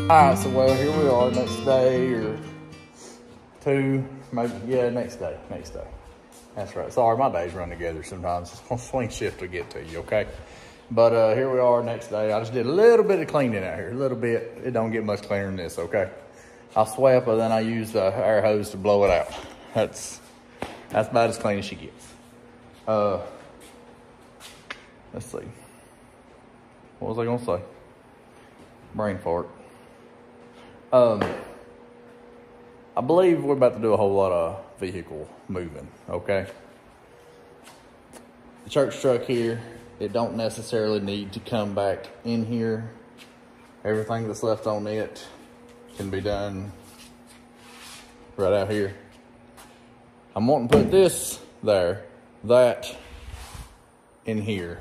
Alright, so well, here we are, next day or two, maybe, yeah, next day. That's right. Sorry, my days run together sometimes. It's on swing shift to get to you, okay? But here we are, next day. I just did a little bit of cleaning out here, a little bit. It don't get much cleaner than this, okay? I swept, and then I use the air hose to blow it out. That's about as clean as she gets. Let's see. What was I gonna say? Brain fart. I believe we're about to do a whole lot of vehicle moving, okay? The church truck here, it don't necessarily need to come back in here. Everything that's left on it can be done right out here. I'm wanting to put this there, that in here.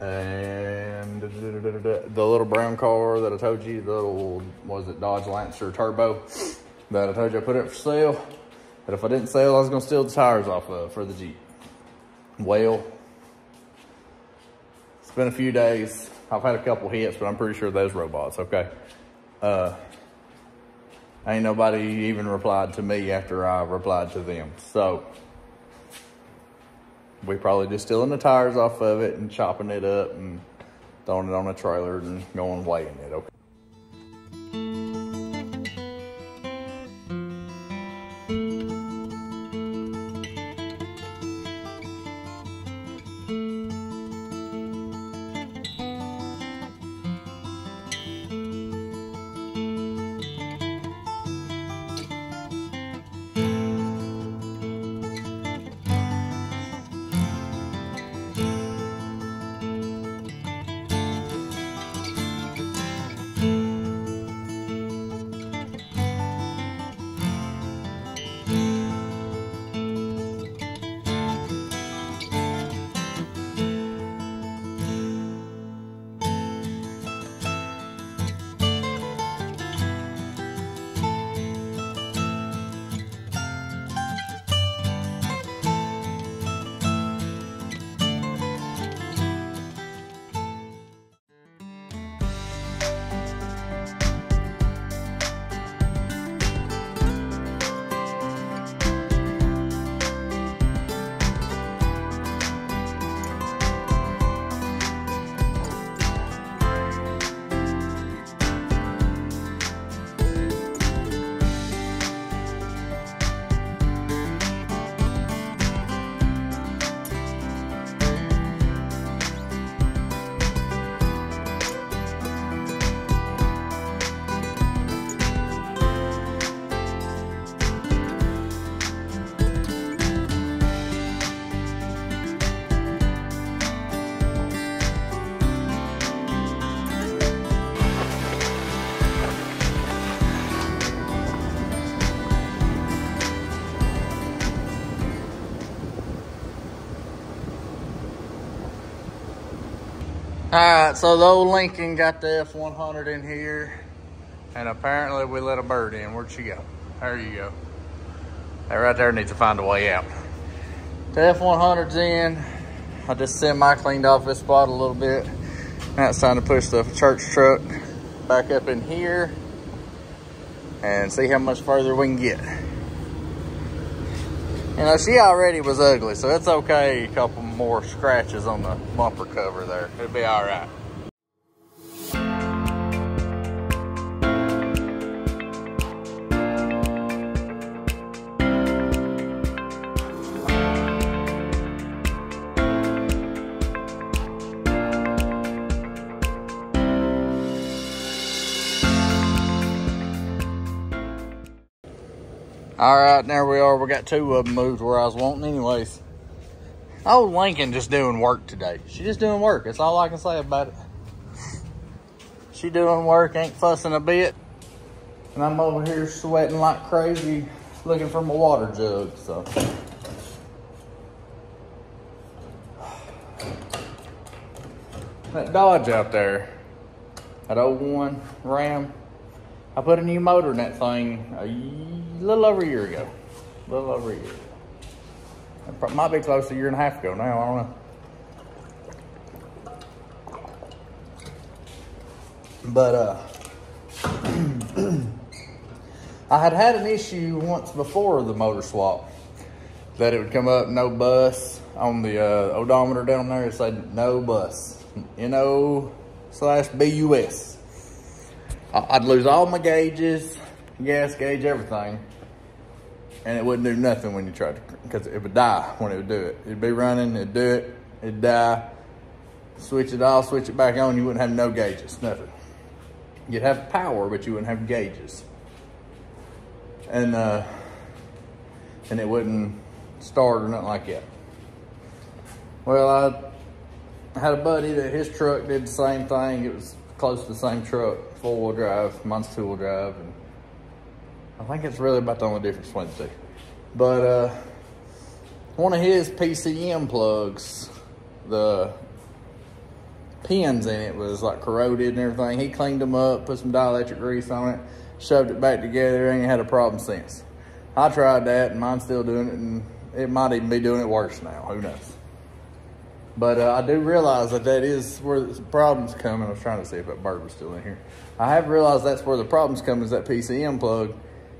And the little brown car that I told you, the little, was it Dodge Lancer Turbo that I told you I put it for sale. But if I didn't sell, I was gonna steal the tires off of for the Jeep. Well, it's been a few days. I've had a couple hits, but I'm pretty sure those robots, okay? Ain't nobody even replied to me after I replied to them. So we probably just stealing the tires off of it and chopping it up and throwing it on a trailer and going weighing it, okay? Alright, so the old Lincoln got the F100 in here, and apparently we let a bird in. Where'd she go? There you go. That right there needs to find a way out. The F100's in. I just semi-cleaned off this spot a little bit. Now it's time to push the church truck back up in here and see how much further we can get. You know, she already was ugly, so it's okay. A couple more scratches on the bumper cover there. It'll be all right. All right, there we are. We got two of them moved where I was wanting anyways. Old Lincoln just doing work today. She just doing work. That's all I can say about it. She doing work, ain't fussing a bit. And I'm over here sweating like crazy, looking for my water jug, so. That Dodge out there, that 01 Ram, I put a new motor in that thing a little over a year ago. A little over a year ago. It might be close to a year and a half ago now, I don't know. But I had had an issue once before the motor swap that it would come up no bus on the odometer down there. It said no bus, NO/BUS. I'd lose all my gauges, gas gauge, everything, and it wouldn't do nothing when you tried to, because it would die when it would do it. It'd be running, it'd do it, it'd die. Switch it off, switch it back on, you wouldn't have no gauges, nothing. You'd have power, but you wouldn't have gauges. And it wouldn't start or nothing like that. Well, I had a buddy that his truck did the same thing. It was close to the same truck, 4-wheel drive, mine's 2-wheel drive. And I think it's really about the only difference between the two. But one of his PCM plugs, the pins in it was like corroded and everything. He cleaned them up, put some dielectric grease on it, shoved it back together, ain't had a problem since. I tried that and mine's still doing it, and it might even be doing it worse now, who knows. But I do realize that is where the problems come, and I was trying to see if that bird was still in here. I have realized that's where the problems come, is that PCM plug,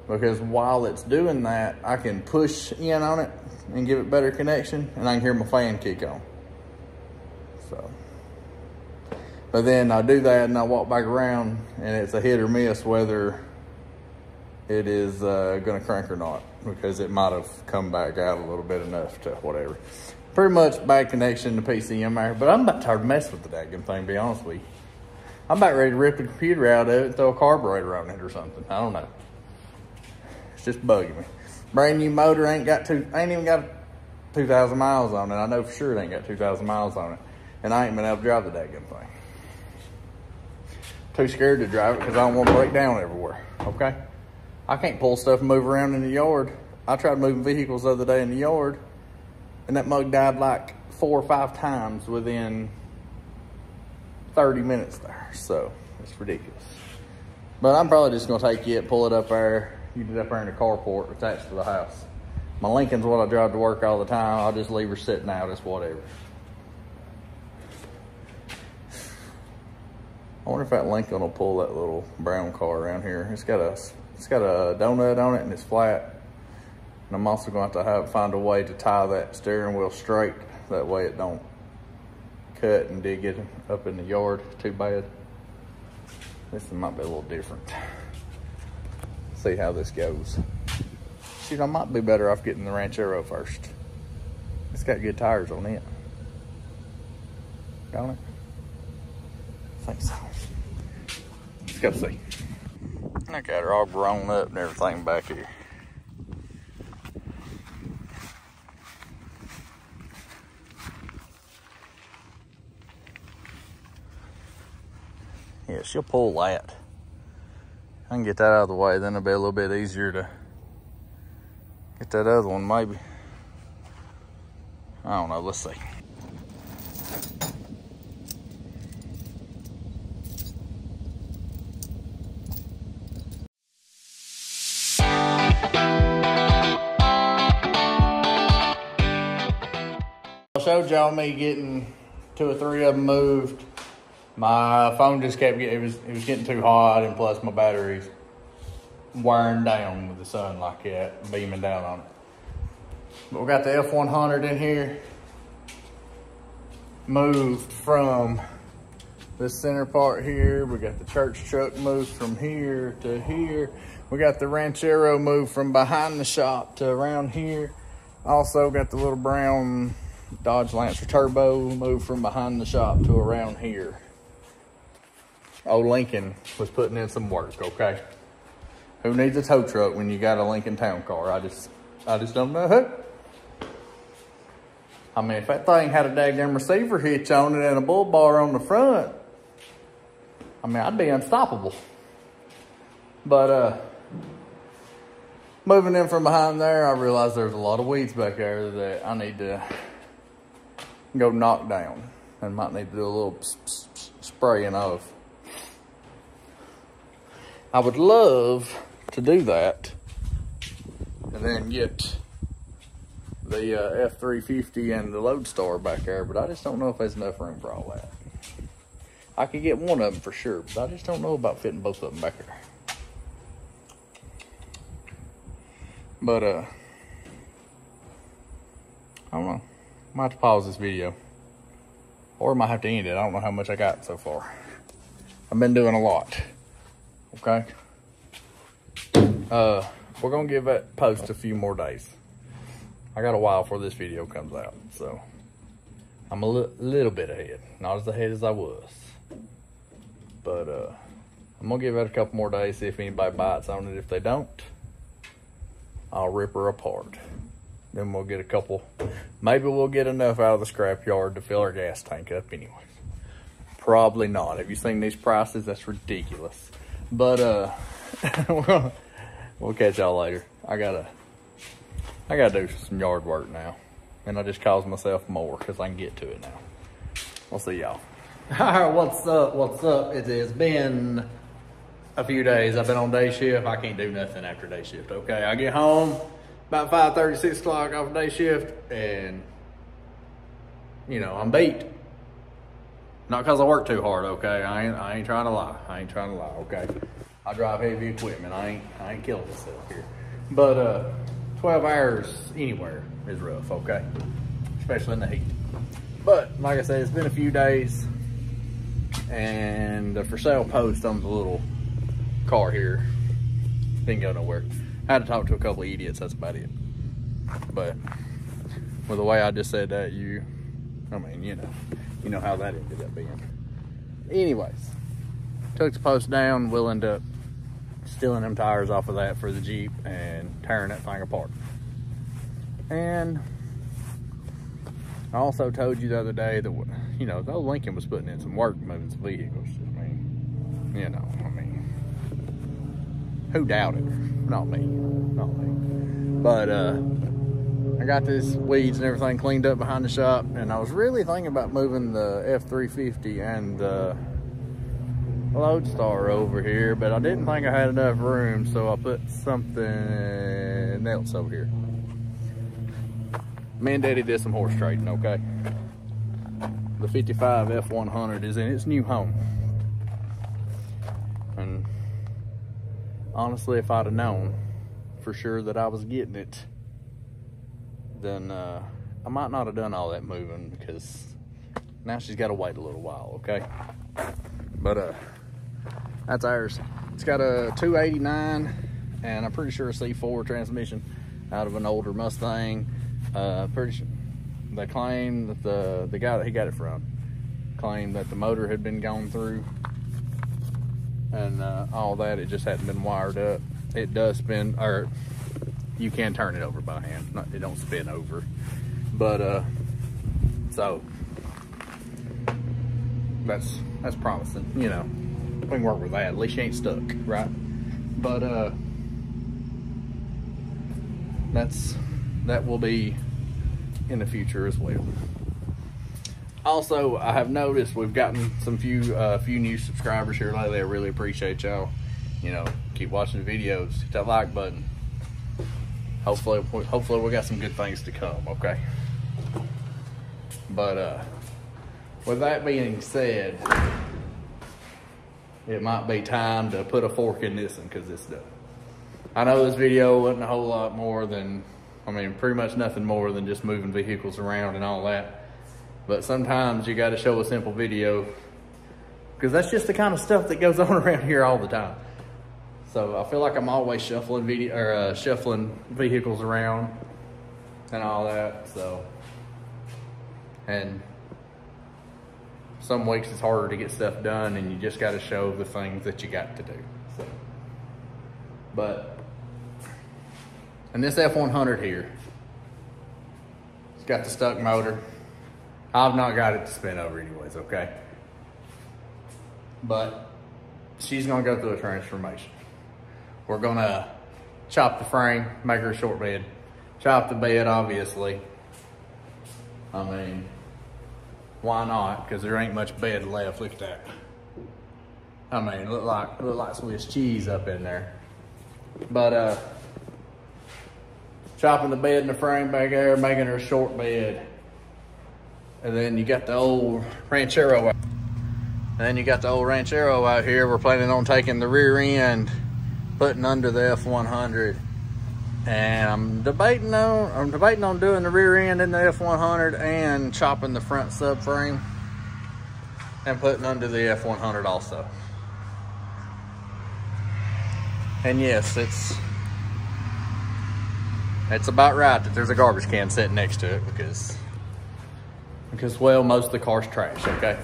because while it's doing that, I can push in on it and give it better connection, and I can hear my fan kick on. So, but then I do that and I walk back around, and it's a hit or miss whether it is gonna crank or not, because it might have come back out a little bit enough to whatever. Pretty much bad connection to PCM there, but I'm about tired of messing with the daggum thing, to be honest with you. I'm about ready to rip the computer out of it and throw a carburetor on it or something. I don't know. It's just bugging me. Brand new motor, ain't even got 2,000 miles on it. I know for sure it ain't got 2,000 miles on it. And I ain't been able to drive the daggum thing. Too scared to drive it because I don't want to break down everywhere, okay? I can't pull stuff and move around in the yard. I tried moving vehicles the other day in the yard, and that mug died like 4 or 5 times within 30 minutes there. So it's ridiculous. But I'm probably just gonna take it, pull it up there, use it up there in the carport attached to the house. My Lincoln's what I drive to work all the time. I'll just leave her sitting out, it's whatever. I wonder if that Lincoln will pull that little brown car around here. It's got a donut on it and it's flat. And I'm also going to have to find a way to tie that steering wheel straight. That way it don't cut and dig it up in the yard too bad. This one might be a little different. See how this goes. Shoot, I might be better off getting the Ranchero first. It's got good tires on it. Don't it? I think so. Let's go see. Look at her all grown up and everything back here. Yeah, she'll pull that. I can get that out of the way, then it'll be a little bit easier to get that other one, maybe. I don't know, let's see. I showed y'all me getting 2 or 3 of them moved. My phone just kept getting, it was getting too hot, and plus my battery's wearing down with the sun like that, beaming down on it. But we got the F100 in here, moved from this center part here. We got the church truck moved from here to here. We got the Ranchero moved from behind the shop to around here. Also got the little brown Dodge Lancer Turbo moved from behind the shop to around here. Old Lincoln was putting in some work, okay? Who needs a tow truck when you got a Lincoln Town Car? I just don't know. I mean, if that thing had a daggone receiver hitch on it and a bull bar on the front, I mean, I'd be unstoppable. But moving in from behind there, I realized there's a lot of weeds back there that I need to go knock down, and might need to do a little spraying of. I would love to do that and then get the F350 and the Lodestar back there, but I just don't know if there's enough room for all that. I could get one of them for sure, but I just don't know about fitting both of them back there. But I don't know. I might have to pause this video, or I might have to end it. I don't know how much I got so far. I've been doing a lot. Okay. We're gonna give that post a few more days. I got a while before this video comes out, so I'm a little bit ahead. Not as ahead as I was, but I'm gonna give it a couple more days, see if anybody bites on it. If they don't, I'll rip her apart. Then we'll get a couple, maybe we'll get enough out of the scrap yard to fill our gas tank up anyways. Probably not. Have you seen these prices? That's ridiculous. But we'll catch y'all later. I gotta do some yard work now. And I just caused myself more because I can get to it now. We'll see y'all. Alright, what's up? What's up? It has been a few days. I've been on day shift. I can't do nothing after day shift, okay? I get home about 5:30, 6 o'clock off day shift, and you know, I'm beat. Not because I work too hard, okay? I ain't trying to lie. I ain't trying to lie, okay? I drive heavy equipment. I ain't killing myself here. But 12 hours anywhere is rough, okay? Especially in the heat. But like I said, it's been a few days, and the for sale post on the little car here didn't go nowhere. I had to talk to a couple of idiots, that's about it. But with the way I just said that, you know how that ended up being. Anyways, took the post down. We'll end up stealing them tires off of that for the Jeep and tearing that thing apart. And I also told you the other day that, you know, though Lincoln was putting in some work moving some vehicles. I mean, you know, who doubted? Not me. But I got this weeds and everything cleaned up behind the shop, and I was really thinking about moving the F350 and the Lodestar over here, but I didn't think I had enough room, so I put something else over here. Me and Daddy did some horse trading, okay? The 55 F100 is in its new home. And honestly, if I'd have known for sure that I was getting it, then I might not have done all that moving, because now she's got to wait a little while, okay? But that's ours. It's got a 289 and I'm pretty sure a C4 transmission out of an older Mustang. Pretty sure they claim that the guy that he got it from claimed that the motor had been gone through and all that. It just hadn't been wired up. It does spin, or you can turn it over by hand. It don't spin over. But so that's promising, you know. We can work with that. At least you ain't stuck, right? But that will be in the future as well. Also, I have noticed we've gotten some few new subscribers here lately. I really appreciate y'all. You know, keep watching the videos, hit that like button. Hopefully we got some good things to come, okay? But with that being said, it might be time to put a fork in this one, because it's done. I know this video wasn't a whole lot more than, I mean, pretty much nothing more than just moving vehicles around and all that. But sometimes you got to show a simple video, because that's just the kind of stuff that goes on around here all the time. So I feel like I'm always shuffling vehicles around and all that. So, and some weeks it's harder to get stuff done, and you just got to show the things that you got to do. So, but, and this F100 here, it's got the stuck motor. I've not got it to spin over anyways, okay? But she's gonna go through a transformation. We're gonna chop the frame, make her a short bed, chop the bed, obviously. I mean, why not? Because there ain't much bed left. Look at that. I mean, look like Swiss cheese up in there. But chopping the bed and the frame back there, making her a short bed. And then you got the old Ranchero out. We're planning on taking the rear end, putting under the F100, And I'm debating on doing the rear end in the F100 and chopping the front subframe and putting under the F100 also. And yes, it's about right that there's a garbage can sitting next to it because well, most of the car's trash, okay?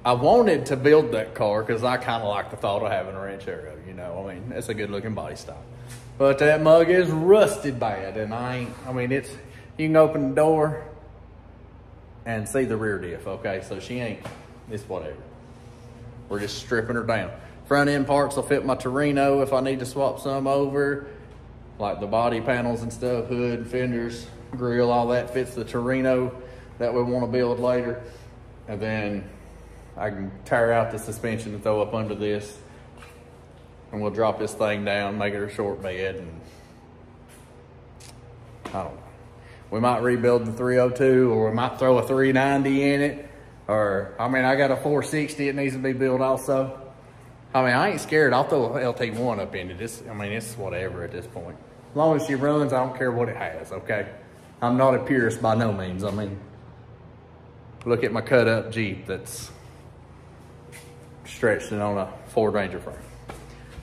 I wanted to build that car because I kind of like the thought of having a Ranchero, you know? I mean, it's a good looking body style. But that mug is rusted bad, and you can open the door and see the rear diff, okay? So it's whatever. We're just stripping her down. Front end parts will fit my Torino if I need to swap some over, like the body panels and stuff, hood, fenders, grill, all that fits the Torino that we want to build later. And then I can tear out the suspension and throw up under this, and we'll drop this thing down, make it a short bed, and I don't know. We might rebuild the 302, or we might throw a 390 in it, or, I got a 460 it needs to be built also. I ain't scared. I'll throw a LT1 up in it. It's whatever at this point. As long as she runs, I don't care what it has, okay? I'm not a purist by no means. Look at my cut up Jeep that's stretched it on a Ford Ranger frame.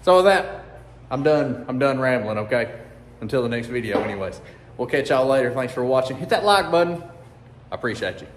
So with that, I'm done rambling, okay? Until the next video anyways. We'll catch y'all later. Thanks for watching. Hit that like button. I appreciate you.